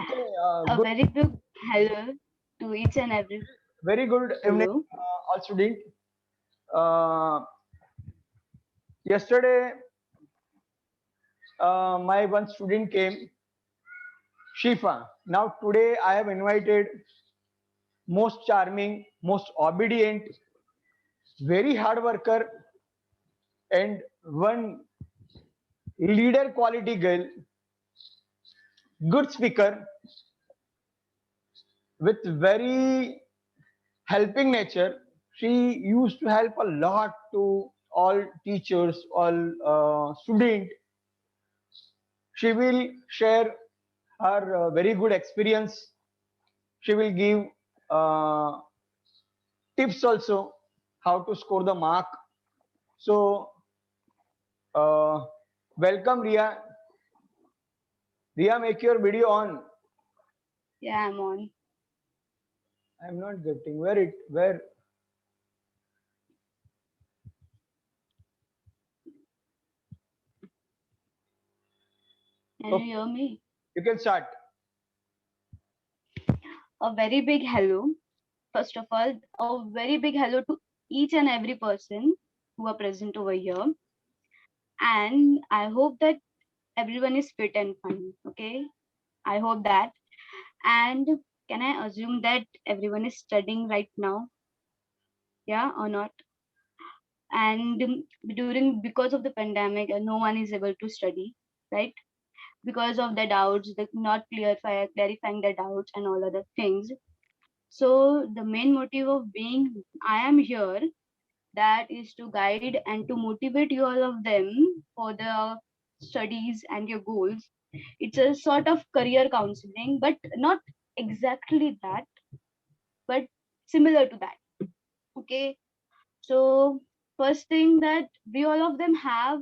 Okay, A good. very big hello to each and every. Very good evening, Hello. all student. Yesterday, my one student came, Shifa. Now today, I have invited most charming, most obedient, very hard worker, and one leader quality girl, good speaker with very helping nature. She used to help a lot to all teachers, all student. She will share her very good experience. She will give uh, tips also how to score the mark. So welcome Ria. Ria, make your video on. Yeah, I'm on. I'm not getting where Can you okay, hear me? you can start. A very big hello. First of all, a very big hello to each and every person who are present over here. And I hope that everyone is fit and fine. Okay. I hope that. And can I assume that everyone is studying right now? Yeah, or not? And during because of the pandemic, no one is able to study, right? Because of the doubts, the not clarifying the doubts and all other things. So the main motive of being I am here, that is to guide and to motivate you all of them for the studies and your goals. It's a sort of career counseling, but not exactly that, but similar to that. Okay. So first thing, that we all of them have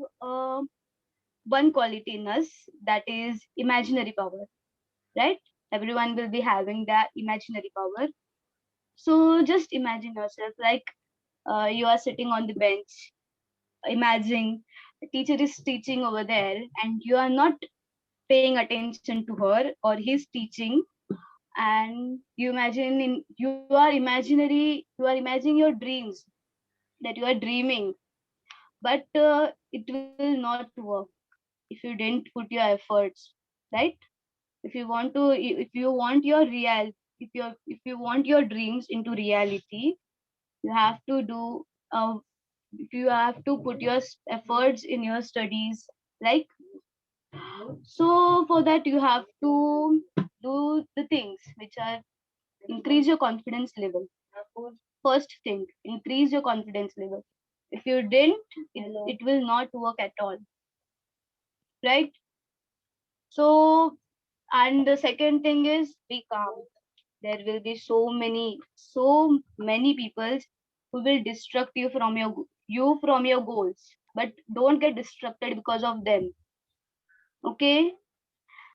one quality in us, that is imaginary power, right? Everyone will be having that imaginary power. So just imagine yourself like you are sitting on the bench. Imagine the teacher is teaching over there and you are not paying attention to her or he's teaching, and you are imagining your dreams, that you are dreaming, but it will not work if you didn't put your efforts, right? If you want your real if you want your dreams into reality, you have to do if you have to put your efforts in your studies, like, so for that you have to do the things which are increase your confidence level. First thing, increase your confidence level. If you didn't, it will not work at all, right? So, and the second thing is be calm. There will be so many people who will distract you from your goals, but don't get distracted because of them. Okay.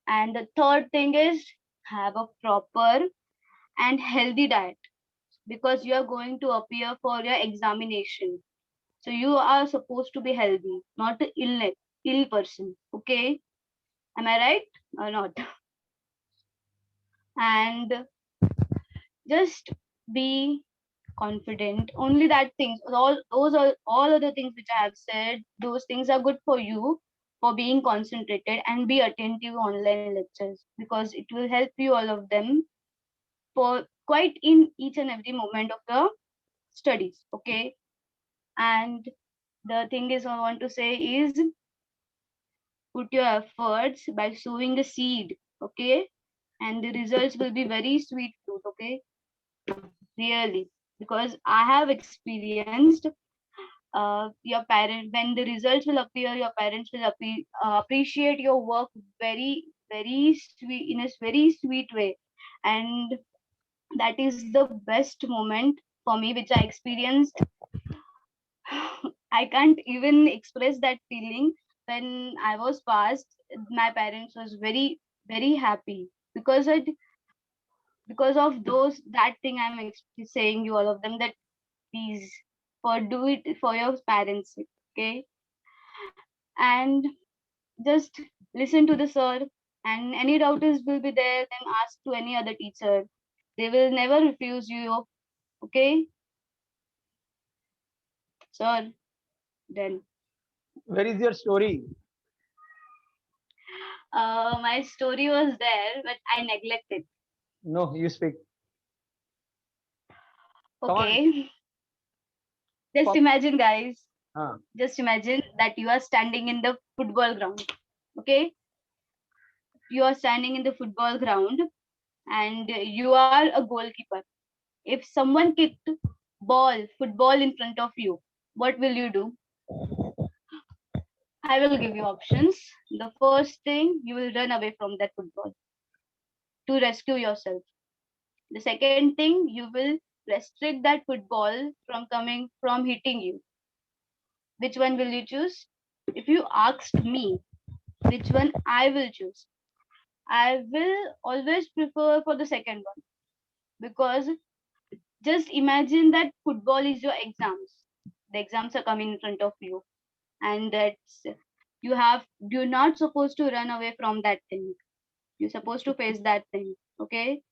And the third thing is have a proper and healthy diet, because you are going to appear for your examination. So you are supposed to be healthy, not an ill person. Okay. Am I right or not? And just be confident. Only that things, all those are all other things which I have said, those things are good for you for being concentrated, and be attentive online lectures, because it will help you all of them for quite in each and every moment of the studies. Okay. And the thing is I want to say is put your efforts by sowing a seed. Okay. And the results will be very sweet fruit. Okay. Really, because I have experienced your parent, when the results will appear, your parents will appreciate your work very sweet, in a very sweet way. And that is the best moment for me which I experienced. I can't even express that feeling. When I was passed, my parents was very happy, because it because of those that thing I'm saying you all of them, that please for do it for your parents. Okay. And just listen to the sir, and any doubters will be there, then ask to any other teacher. They will never refuse you. Okay, sir. Then Where is your story? my story was there, but I neglected. No, you speak. Come on. Okay, just Pop. imagine, guys. Huh. Just imagine that you are standing in the football ground. Okay, you are standing in the football ground, and you are a goalkeeper. If someone kicked football in front of you, what will you do? I will give you options. The first thing, you will run away from that football to rescue yourself. The second thing, you will restrict that football from hitting you. Which one will you choose? If you asked me which one I will choose, I will always prefer for the second one, because just imagine that football is your exams. The exams are coming in front of you, and that's you're not supposed to run away from that thing. You're supposed to face that thing. Okay,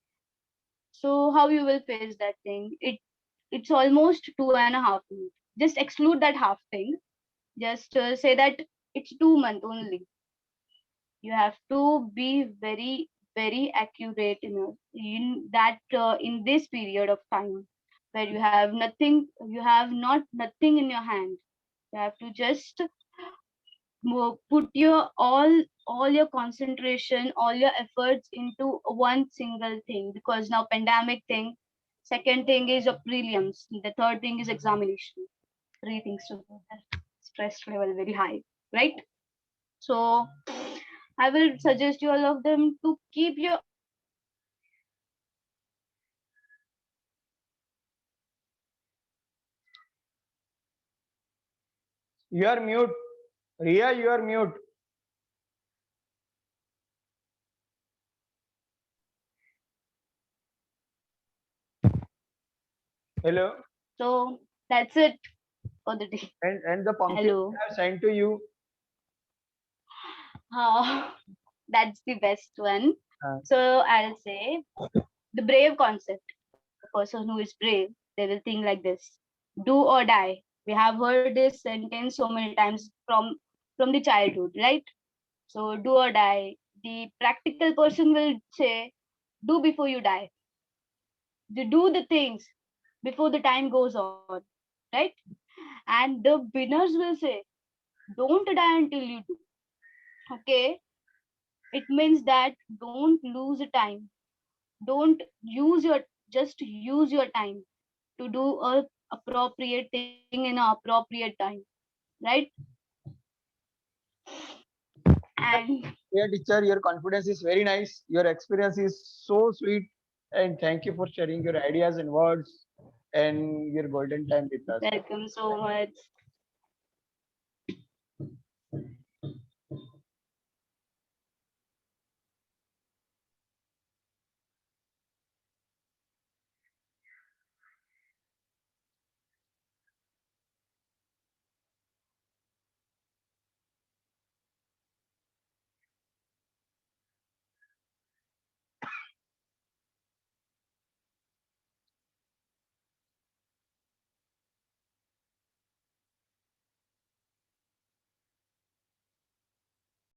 so how you will face that thing? It's almost 2.5 months. Just exclude that half thing. Just say that it's 2 months only. You have to be very accurate in that in this period of time where you have not nothing in your hand. You have to just put your all your concentration, all your efforts into one single thing, because now pandemic thing, second thing is your prelims, the third thing is examination. Three things together. Stress level very high, right? So I will suggest you all of them to keep your You are mute. Ria, you are mute. Hello. so that's it for the day. And the pumpkin Hello. I have sent to you. That's the best one. Uh, So I'll say the brave concept. The person who is brave, they will think like this: do or die. We have heard this sentence so many times from the childhood, right? So do or die. The practical person will say, do before you die. Do the things before the time goes on, right? And the winners will say, don't die until you do. Okay, it means that don't lose time, don't use your just use your time to do a appropriate thing in a appropriate time, right? And dear teacher, your confidence is very nice. Your experience is so sweet. And thank you for sharing your ideas and words and your golden time with us. welcome so much.